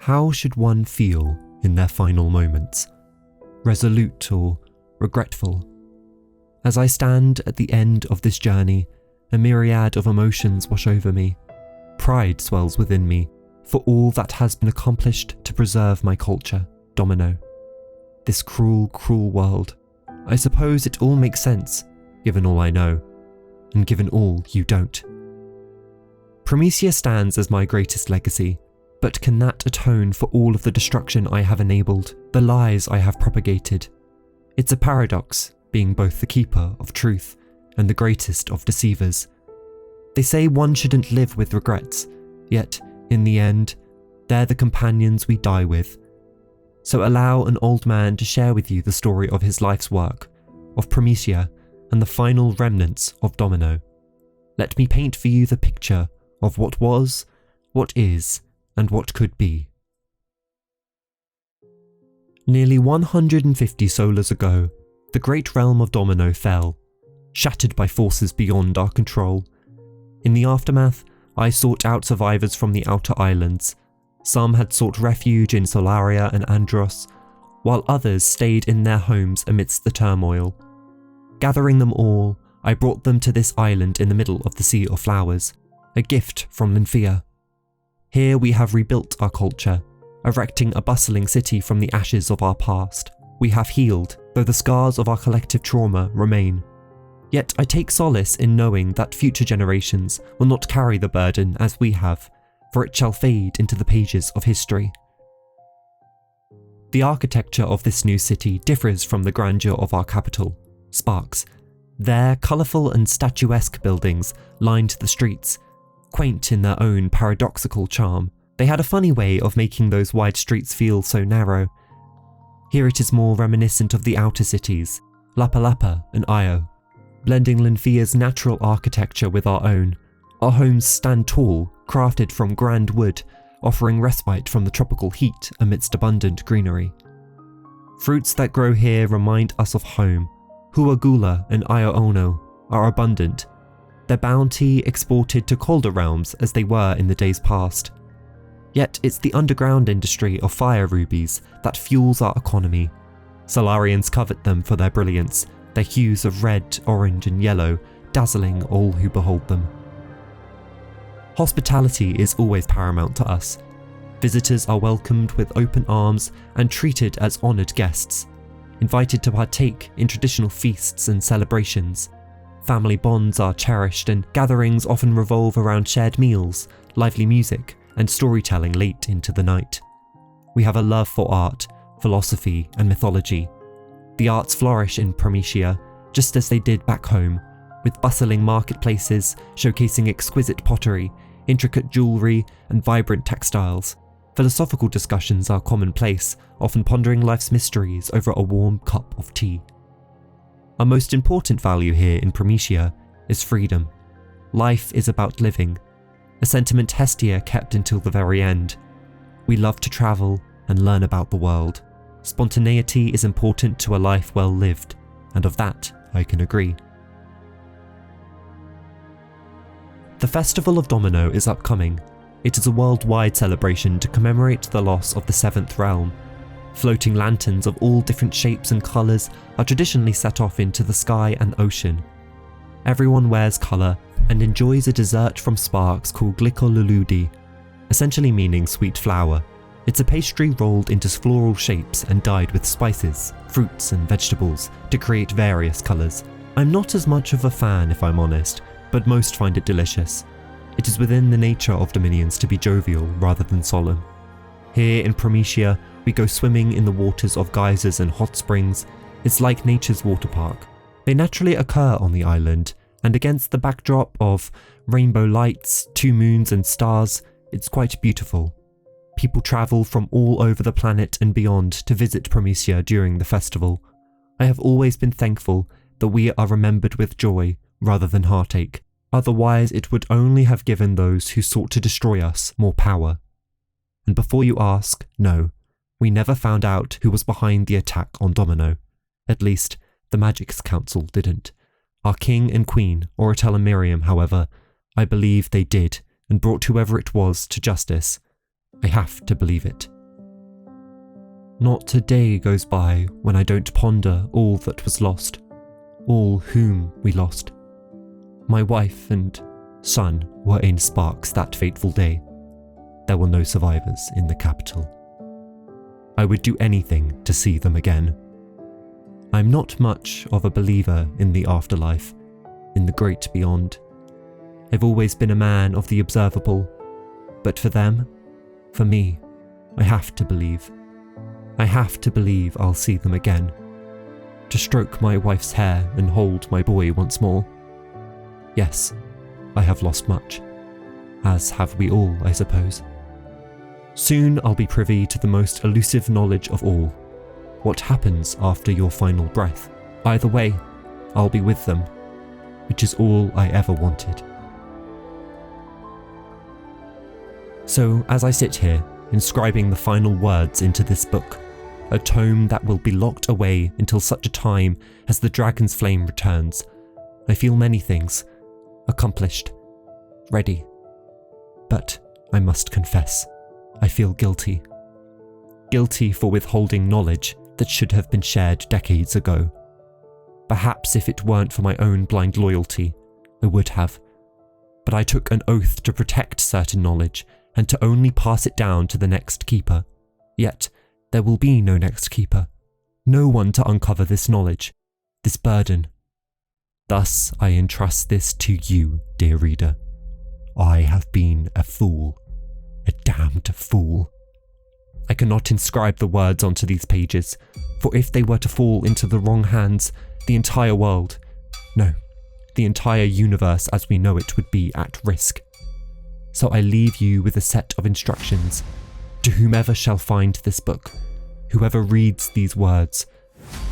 How should one feel in their final moments? Resolute or regretful? As I stand at the end of this journey, a myriad of emotions wash over me. Pride swells within me for all that has been accomplished to preserve my culture, Domino. This cruel, cruel world. I suppose it all makes sense, given all I know, and given all you don't. Prometia stands as my greatest legacy, but can that atone for all of the destruction I have enabled, the lies I have propagated? It's a paradox, being both the keeper of truth and the greatest of deceivers. They say one shouldn't live with regrets, yet, in the end, they're the companions we die with. So allow an old man to share with you the story of his life's work, of Prometia, and the final remnants of Domino. Let me paint for you the picture of what was, what is, and what could be. Nearly 150 solars ago, the great realm of Domino fell, shattered by forces beyond our control. In the aftermath, I sought out survivors from the outer islands. Some had sought refuge in Solaria and Andros, while others stayed in their homes amidst the turmoil. Gathering them all, I brought them to this island in the middle of the Sea of Flowers, a gift from Lynfia. Here we have rebuilt our culture, erecting a bustling city from the ashes of our past. We have healed, though the scars of our collective trauma remain. Yet I take solace in knowing that future generations will not carry the burden as we have, for it shall fade into the pages of history. The architecture of this new city differs from the grandeur of our capital, Sparks. Their colourful and statuesque buildings lined the streets, quaint in their own paradoxical charm. They had a funny way of making those wide streets feel so narrow. Here it is more reminiscent of the outer cities, Lapa Lapa and Io, blending Lynfia's natural architecture with our own. Our homes stand tall, crafted from grand wood, offering respite from the tropical heat amidst abundant greenery. Fruits that grow here remind us of home. Huagula and Io Ono are abundant, their bounty exported to colder realms as they were in the days past. Yet it's the underground industry of fire rubies that fuels our economy. Solarians covet them for their brilliance, their hues of red, orange and yellow, dazzling all who behold them. Hospitality is always paramount to us. Visitors are welcomed with open arms and treated as honoured guests, invited to partake in traditional feasts and celebrations. Family bonds are cherished and gatherings often revolve around shared meals, lively music, and storytelling late into the night. We have a love for art, philosophy, and mythology. The arts flourish in Prometia, just as they did back home, with bustling marketplaces showcasing exquisite pottery, intricate jewellery, and vibrant textiles. Philosophical discussions are commonplace, often pondering life's mysteries over a warm cup of tea. Our most important value here in Prometia is freedom. Life is about living, a sentiment Hestia kept until the very end. We love to travel and learn about the world. Spontaneity is important to a life well lived, and of that I can agree. The Festival of Domino is upcoming. It is a worldwide celebration to commemorate the loss of the Seventh Realm. Floating lanterns of all different shapes and colours are traditionally set off into the sky and ocean. Everyone wears colour and enjoys a dessert from Sparks called Glikoluludi, essentially meaning sweet flower. It's a pastry rolled into floral shapes and dyed with spices, fruits and vegetables to create various colours. I'm not as much of a fan if I'm honest, but most find it delicious. It is within the nature of Dominions to be jovial rather than solemn. Here in Prometia, we go swimming in the waters of geysers and hot springs. It's like nature's water park. They naturally occur on the island, and against the backdrop of rainbow lights, 2 moons and stars, it's quite beautiful. People travel from all over the planet and beyond to visit Prometia during the festival. I have always been thankful that we are remembered with joy rather than heartache. Otherwise, it would only have given those who sought to destroy us more power. And before you ask, no, we never found out who was behind the attack on Domino. At least, the Magic's Council didn't. Our king and queen, Oratel and Miriam, however, I believe they did, and brought whoever it was to justice. I have to believe it. Not a day goes by when I don't ponder all that was lost, all whom we lost. My wife and son were in Sparks that fateful day. There were no survivors in the capital. I would do anything to see them again. I'm not much of a believer in the afterlife, in the great beyond. I've always been a man of the observable, but for them, for me, I have to believe. I have to believe I'll see them again. To stroke my wife's hair and hold my boy once more. Yes, I have lost much, as have we all, I suppose. Soon I'll be privy to the most elusive knowledge of all. What happens after your final breath? Either way, I'll be with them, which is all I ever wanted. So as I sit here, inscribing the final words into this book, a tome that will be locked away until such a time as the dragon's flame returns, I feel many things. Accomplished. Ready. But I must confess, I feel guilty. Guilty for withholding knowledge that should have been shared decades ago. Perhaps if it weren't for my own blind loyalty, I would have. But I took an oath to protect certain knowledge and to only pass it down to the next keeper. Yet, there will be no next keeper. No one to uncover this knowledge, this burden. Thus I entrust this to you, dear reader. I have been a fool. A damned fool. I cannot inscribe the words onto these pages, for if they were to fall into the wrong hands, the entire world, no, the entire universe as we know it would be at risk. So I leave you with a set of instructions. To whomever shall find this book, whoever reads these words,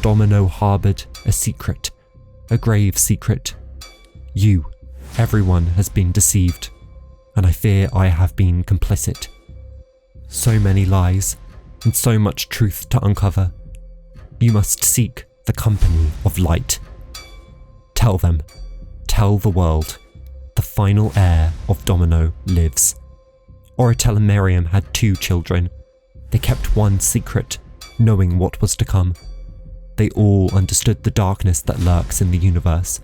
Domino harboured a secret, a grave secret. You, everyone has been deceived, and I fear I have been complicit. So many lies, and so much truth to uncover. You must seek the company of light. Tell them, tell the world, the final heir of Domino lives. Oratel and Miriam had 2 children. They kept one secret, knowing what was to come. They all understood the darkness that lurks in the universe.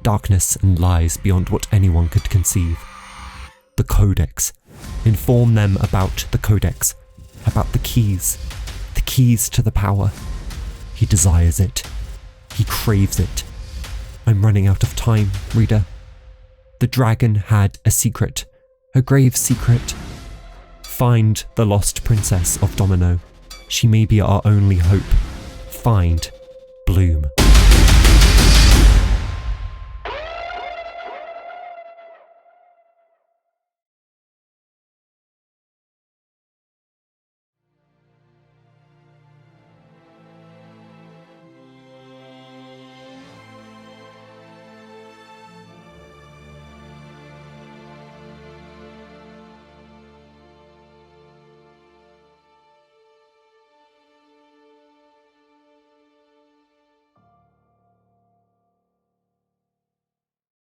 Darkness and lies beyond what anyone could conceive. The Codex. Inform them about the Codex, about the keys to the power. He desires it. He craves it. I'm running out of time, reader. The dragon had a secret, a grave secret. Find the lost princess of Domino. She may be our only hope. Find